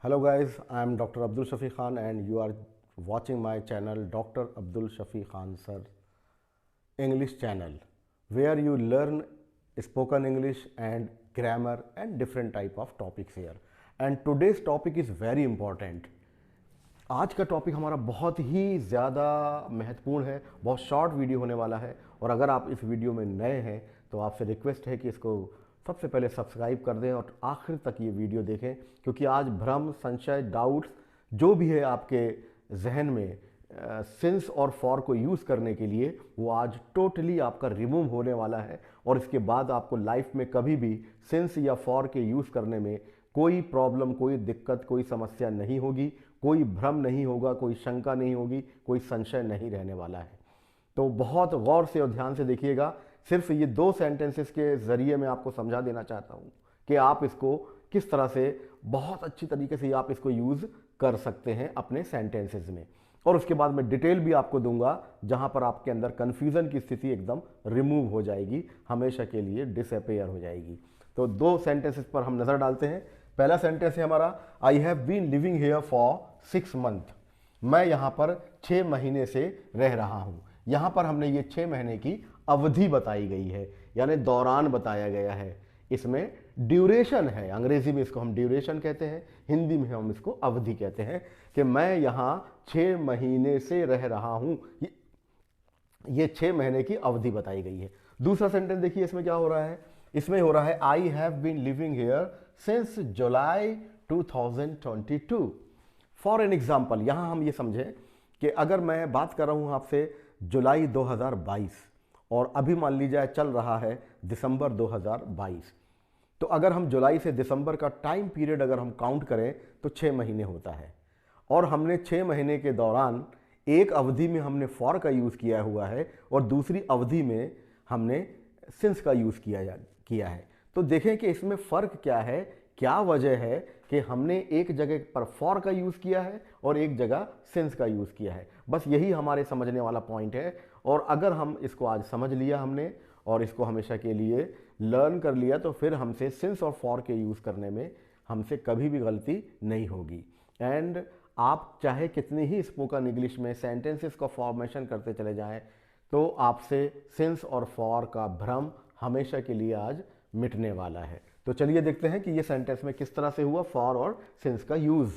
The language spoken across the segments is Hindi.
Hello guys, I am Dr. Abdul Shafi Khan and you are watching my channel Dr. Abdul Shafi Khan Sir English channel where you learn spoken English and grammar and different type of topics here. And today's topic is very important. आज का टॉपिक हमारा बहुत ही ज़्यादा महत्वपूर्ण है, बहुत शॉर्ट वीडियो होने वाला है और अगर आप इस वीडियो में नए हैं तो आपसे रिक्वेस्ट है कि इसको सबसे पहले सब्सक्राइब कर दें और आखिर तक ये वीडियो देखें, क्योंकि आज भ्रम, संशय, डाउट्स जो भी है आपके जहन में सिंस और फॉर को यूज़ करने के लिए वो आज टोटली आपका रिमूव होने वाला है और इसके बाद आपको लाइफ में कभी भी सिंस या फॉर के यूज़ करने में कोई प्रॉब्लम, कोई दिक्कत, कोई समस्या नहीं होगी, कोई भ्रम नहीं होगा, कोई शंका नहीं होगी, कोई संशय नहीं रहने वाला है। तो बहुत गौर से और ध्यान से देखिएगा। सिर्फ ये दो सेंटेंसेस के ज़रिए मैं आपको समझा देना चाहता हूँ कि आप इसको किस तरह से बहुत अच्छी तरीके से आप इसको यूज़ कर सकते हैं अपने सेंटेंसेस में, और उसके बाद मैं डिटेल भी आपको दूंगा जहाँ पर आपके अंदर कन्फ्यूज़न की स्थिति एकदम रिमूव हो जाएगी, हमेशा के लिए डिसअपेयर हो जाएगी। तो दो सेंटेंसेस पर हम नज़र डालते हैं। पहला सेंटेंस है हमारा, I have been living here for 6 month. मैं यहाँ पर 6 महीने से रह रहा हूँ। यहाँ पर हमने ये 6 महीने की अवधि बताई गई है, यानी दौरान बताया गया है। इसमें ड्यूरेशन है, अंग्रेजी में इसको हम ड्यूरेशन कहते हैं, हिंदी में हम इसको अवधि कहते हैं कि मैं यहाँ 6 महीने से रह रहा हूँ। ये 6 महीने की अवधि बताई गई है। दूसरा सेंटेंस देखिए, इसमें क्या हो रहा है। इसमें हो रहा है, I have been living here since July 2022। For an example, यहाँ हम ये समझें कि अगर मैं बात कर रहा हूँ आपसे जुलाई 2022 और अभी मान लीजिए चल रहा है दिसंबर 2022, तो अगर हम जुलाई से दिसंबर का टाइम पीरियड अगर हम काउंट करें तो 6 महीने होता है, और हमने 6 महीने के दौरान एक अवधि में हमने फॉर का यूज़ किया हुआ है और दूसरी अवधि में हमने सिंस का यूज़ किया है। तो देखें कि इसमें फ़र्क क्या है, क्या वजह है कि हमने एक जगह पर फॉर का यूज़ किया है और एक जगह सिंस का यूज़ किया है। बस यही हमारे समझने वाला पॉइंट है, और अगर हम इसको आज समझ लिया हमने और इसको हमेशा के लिए लर्न कर लिया तो फिर हमसे सिंस और फॉर के यूज़ करने में हमसे कभी भी गलती नहीं होगी। एंड आप चाहे कितनी ही स्पोकन इंग्लिश में सेंटेंसेस का फॉर्मेशन करते चले जाएं तो आपसे सिंस और फॉर का भ्रम हमेशा के लिए आज मिटने वाला है। तो चलिए देखते हैं कि ये सेंटेंस में किस तरह से हुआ फॉर और सिंस का use.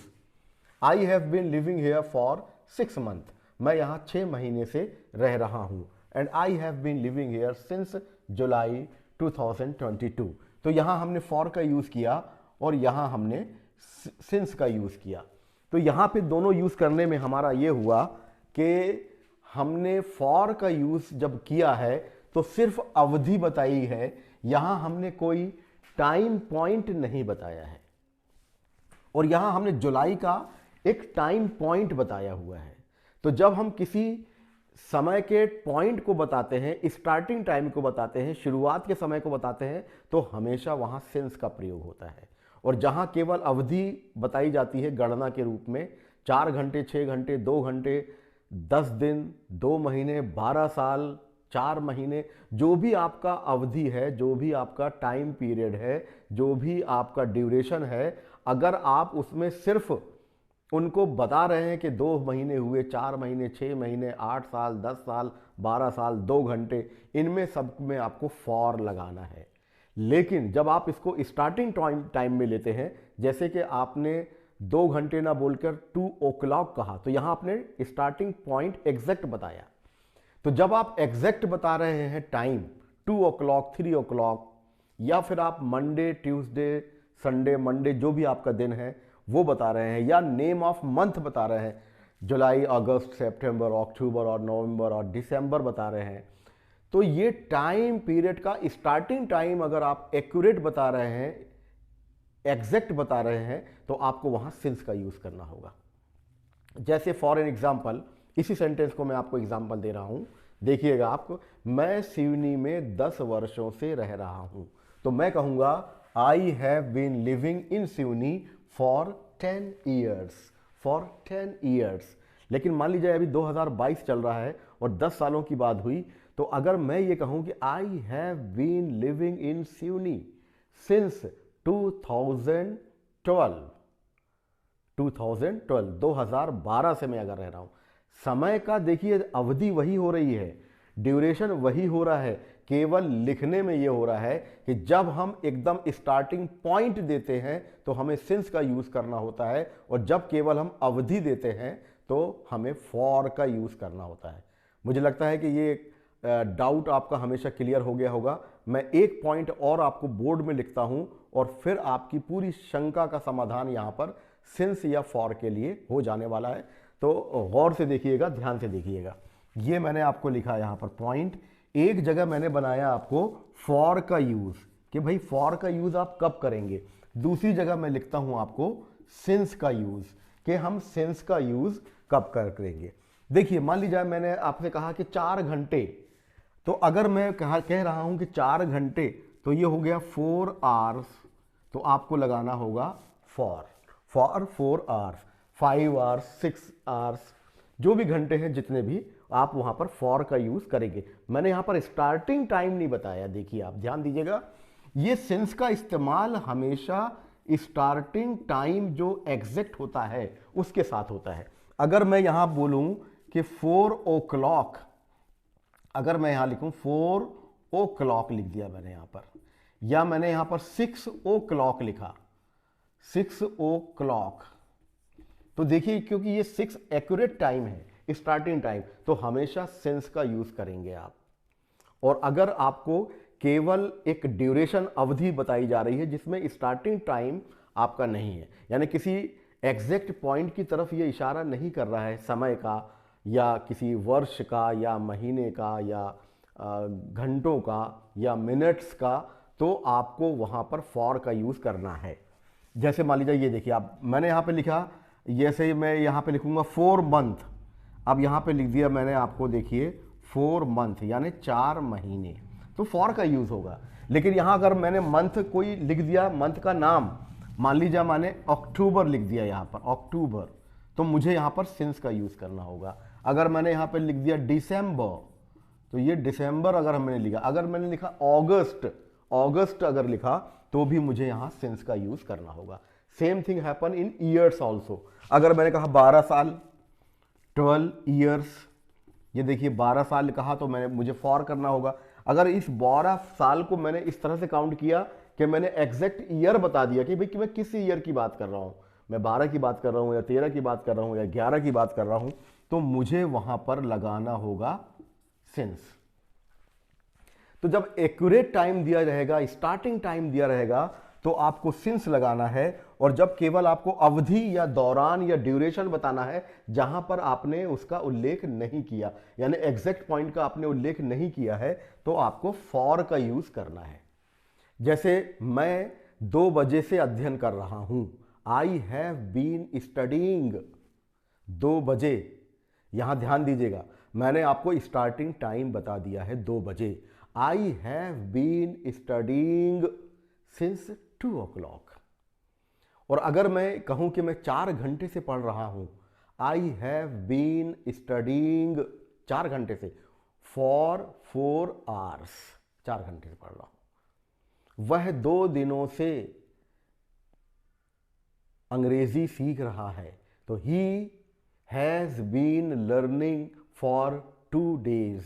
I have been living here for 6 month. मैं यहाँ 6 महीने से रह रहा हूँ। And I have been living here since July 2022। तो यहाँ हमने फॉर का यूज़ किया और यहाँ हमने सिंस का यूज़ किया। तो यहाँ पे दोनों यूज़ करने में हमारा ये हुआ कि हमने फॉर का यूज़ जब किया है तो सिर्फ अवधि बताई है, यहाँ हमने कोई टाइम पॉइंट नहीं बताया है, और यहाँ हमने जुलाई का एक टाइम पॉइंट बताया हुआ है। तो जब हम किसी समय के पॉइंट को बताते हैं, स्टार्टिंग टाइम को बताते हैं, शुरुआत के समय को बताते हैं, तो हमेशा वहाँ सिंस का प्रयोग होता है। और जहाँ केवल अवधि बताई जाती है गणना के रूप में, 4 घंटे, 6 घंटे, 2 घंटे, 10 दिन, 2 महीने, 12 साल, 4 महीने, जो भी आपका अवधि है, जो भी आपका टाइम पीरियड है, जो भी आपका ड्यूरेशन है, अगर आप उसमें सिर्फ उनको बता रहे हैं कि 2 महीने हुए, 4 महीने, 6 महीने, 8 साल, 10 साल, 12 साल, 2 घंटे, इनमें सब में आपको फॉर लगाना है। लेकिन जब आप इसको स्टार्टिंग टाइम में लेते हैं, जैसे कि आपने 2 घंटे ना बोलकर 2 o'clock कहा, तो यहाँ आपने स्टार्टिंग पॉइंट एग्जैक्ट बताया। तो जब आप एग्जैक्ट बता रहे हैं टाइम 2 o'clock, 3 o'clock, या फिर आप मंडे, ट्यूसडे, संडे, मंडे, जो भी आपका दिन है वो बता रहे हैं, या नेम ऑफ मंथ बता रहे हैं, जुलाई, अगस्त, सितंबर, अक्टूबर और नवंबर और दिसंबर बता रहे हैं, तो ये टाइम पीरियड का स्टार्टिंग टाइम अगर आप एक्यूरेट बता रहे हैं, एग्जैक्ट बता रहे हैं, तो आपको वहाँ सिंस का यूज़ करना होगा। जैसे फॉर एन एग्जाम्पल, इसी सेंटेंस को मैं आपको एग्जाम्पल दे रहा हूँ, देखिएगा आपको। मैं सिवनी में 10 वर्षों से रह रहा हूँ, तो मैं कहूँगा I have been living in Seoni for 10 years, for 10 years. लेकिन मान लीजिए अभी 2022 चल रहा है और 10 सालों की बात हुई, तो अगर मैं ये कहूँ कि I have been living in Seoni since 2012, 2012, 2012 से मैं अगर रह रहा हूँ। समय का देखिए अवधि वही हो रही है, ड्यूरेशन वही हो रहा है, केवल लिखने में ये हो रहा है कि जब हम एकदम स्टार्टिंग पॉइंट देते हैं तो हमें सिंस का यूज़ करना होता है, और जब केवल हम अवधि देते हैं तो हमें फॉर का यूज़ करना होता है। मुझे लगता है कि ये डाउट आपका हमेशा क्लियर हो गया होगा। मैं एक पॉइंट और आपको बोर्ड में लिखता हूं और फिर आपकी पूरी शंका का समाधान यहां पर सिंस या फॉर के लिए हो जाने वाला है। तो गौर से देखिएगा, ध्यान से देखिएगा। ये मैंने आपको लिखा यहां पर पॉइंट, एक जगह मैंने बनाया आपको फॉर का यूज कि भाई फॉर का यूज आप कब करेंगे, दूसरी जगह मैं लिखता हूं आपको सिंस का यूज कि हम सिंस का यूज कब करेंगे। देखिए मान लीजिए मैंने आपसे कहा कि 4 घंटे, तो अगर मैं कह रहा हूं कि 4 घंटे तो ये हो गया 4 आवर्स, तो आपको लगाना होगा फॉर 4 आवर्स, 5 आवर्स, 6 आवर्स, जो भी घंटे हैं जितने भी, आप वहां पर फॉर का यूज करेंगे। मैंने यहां पर स्टार्टिंग टाइम नहीं बताया। देखिए आप ध्यान दीजिएगा, ये सिंस का इस्तेमाल हमेशा स्टार्टिंग टाइम जो एग्जैक्ट होता है उसके साथ होता है। अगर मैं यहां बोलूं कि 4 o'clock, अगर मैं यहां लिखूं 4 o'clock लिख दिया मैंने यहां पर, या मैंने यहां पर 6 o'clock लिखा, 6 o'clock, तो देखिए क्योंकि ये 6 एक्यूरेट टाइम है, स्टार्टिंग टाइम, तो हमेशा सिंस का यूज करेंगे आप। और अगर आपको केवल एक ड्यूरेशन अवधि बताई जा रही है जिसमें स्टार्टिंग टाइम आपका नहीं है, यानी किसी एग्जैक्ट पॉइंट की तरफ ये इशारा नहीं कर रहा है समय का, या किसी वर्ष का, या महीने का, या घंटों का, या मिनट्स का, तो आपको वहां पर फॉर का यूज करना है। जैसे मान लीजिए ये देखिए आप, मैंने यहां पे लिखा, जैसे मैं यहां पे लिखूंगा 4 मंथ, अब यहां पे लिख दिया मैंने आपको, देखिए 4 मंथ यानी 4 महीने, तो फॉर का यूज होगा। लेकिन यहां अगर मैंने मंथ कोई लिख दिया, मंथ का नाम मान लीजिए मैंने अक्टूबर लिख दिया यहां पर, अक्टूबर, तो मुझे यहां पर सिंस का यूज करना होगा। अगर मैंने यहां पर लिख दिया दिसंबर, तो ये दिसंबर अगर हमने लिखा, अगर मैंने लिखा अगस्त, अगस्त अगर लिखा, तो भी मुझे यहां सिंस का यूज करना होगा। Same thing happen in years also. अगर मैंने कहा 12 साल, 12 ईयर्स, ये देखिए 12 साल कहा तो मुझे फॉर करना होगा। अगर इस 12 साल को मैंने इस तरह से काउंट किया कि मैंने एग्जैक्ट ईयर बता दिया कि भाई कि मैं किस ईयर की बात कर रहा हूं, मैं 12 की बात कर रहा हूं, या 13 की बात कर रहा हूं, या 11 की बात कर रहा हूं, तो मुझे वहां पर लगाना होगा सिंस। तो जब एक्यूरेट टाइम दिया रहेगा, स्टार्टिंग टाइम दिया रहेगा, तो आपको सिंस लगाना है। और जब केवल आपको अवधि या दौरान या ड्यूरेशन बताना है जहां पर आपने उसका उल्लेख नहीं किया, यानी एग्जैक्ट पॉइंट का आपने उल्लेख नहीं किया है, तो आपको फॉर का यूज करना है। जैसे मैं 2 बजे से अध्ययन कर रहा हूं, आई हैव बीन स्टडीइंग 2 बजे। यहां ध्यान दीजिएगा, मैंने आपको स्टार्टिंग टाइम बता दिया है 2 बजे। I have been studying since 2 o'clock। और अगर मैं कहूं कि मैं 4 घंटे से पढ़ रहा हूं, आई हैव बीन स्टडीइंग 4 घंटे से, फॉर 4 आवर्स, 4 घंटे से पढ़ रहा हूं। वह 2 दिनों से अंग्रेजी सीख रहा है, तो he has been learning for 2 days।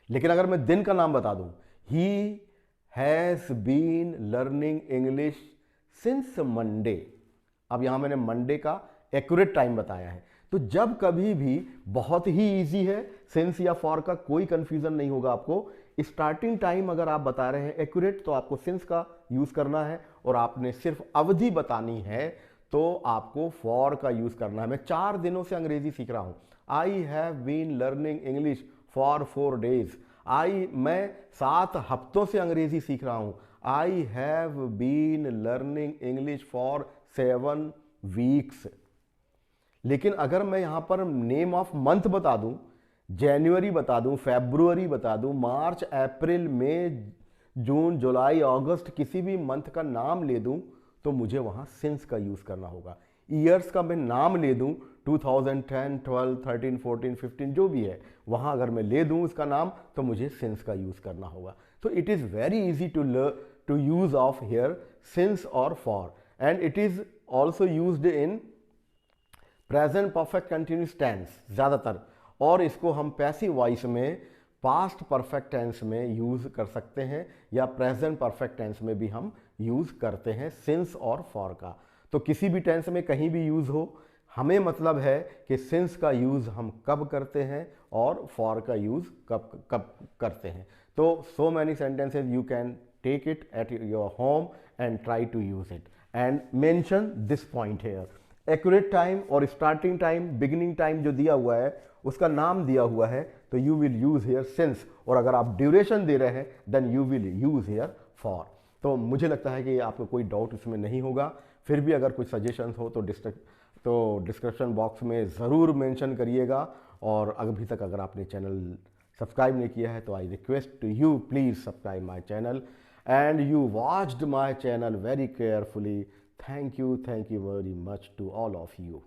लेकिन अगर मैं दिन का नाम बता दूं, he has been learning English since Monday, अब यहां मैंने मंडे का एक्यूरेट टाइम बताया है। तो जब कभी भी, बहुत ही इजी है, सिंस या फॉर का कोई कंफ्यूजन नहीं होगा आपको। स्टार्टिंग टाइम अगर आप बता रहे हैं एक्यूरेट, तो आपको सिंस का यूज करना है, और आपने सिर्फ अवधि बतानी है तो आपको फॉर का यूज करना है। मैं 4 दिनों से अंग्रेजी सीख रहा हूं, I have been learning English for 4 days। मैं 7 हफ्तों से अंग्रेजी सीख रहा हूं, I have been learning English for 7 weeks। लेकिन अगर मैं यहां पर नेम ऑफ मंथ बता दूं, जनवरी बता दूं, फरवरी बता दूं, मार्च, अप्रैल, मई, जून, जुलाई, अगस्त, किसी भी मंथ का नाम ले दूं, तो मुझे वहां सिंस का यूज करना होगा। ईयर्स का मैं नाम ले दूं, 2010, 12, 13, 14, 15 जो भी है, वहां अगर मैं ले दूं उसका नाम, तो मुझे सिंस का यूज करना होगा। तो it is very easy to use of here since और for, and it is also used in present perfect continuous tense ज़्यादातर, और इसको हम पैसिव वॉइस में पास्ट परफेक्ट टेंस में यूज़ कर सकते हैं, या प्रेजेंट परफेक्ट टेंस में भी हम यूज़ करते हैं सिंस और फॉर का। तो किसी भी टेंस में कहीं भी यूज़ हो, हमें मतलब है कि सिंस का यूज़ हम कब करते हैं और फॉर का यूज़ कब कब करते हैं। तो so many sentences you can take it at your home and try to use it and mention this point here. Accurate time और स्टार्टिंग टाइम, बिगिनिंग टाइम जो दिया हुआ है उसका नाम दिया हुआ है, तो you will use here since, और अगर आप ड्यूरेशन दे रहे हैं then you will use here for. तो मुझे लगता है कि आपको कोई डाउट इसमें नहीं होगा। फिर भी अगर कुछ सजेशंस हो तो डिस्क्रिप्शन बॉक्स में ज़रूर मेंशन करिएगा। और अभी तक अगर आपने चैनल सब्सक्राइब नहीं किया है तो I request to you please subscribe my channel and you watched my channel very carefully. Thank you very much to all of you.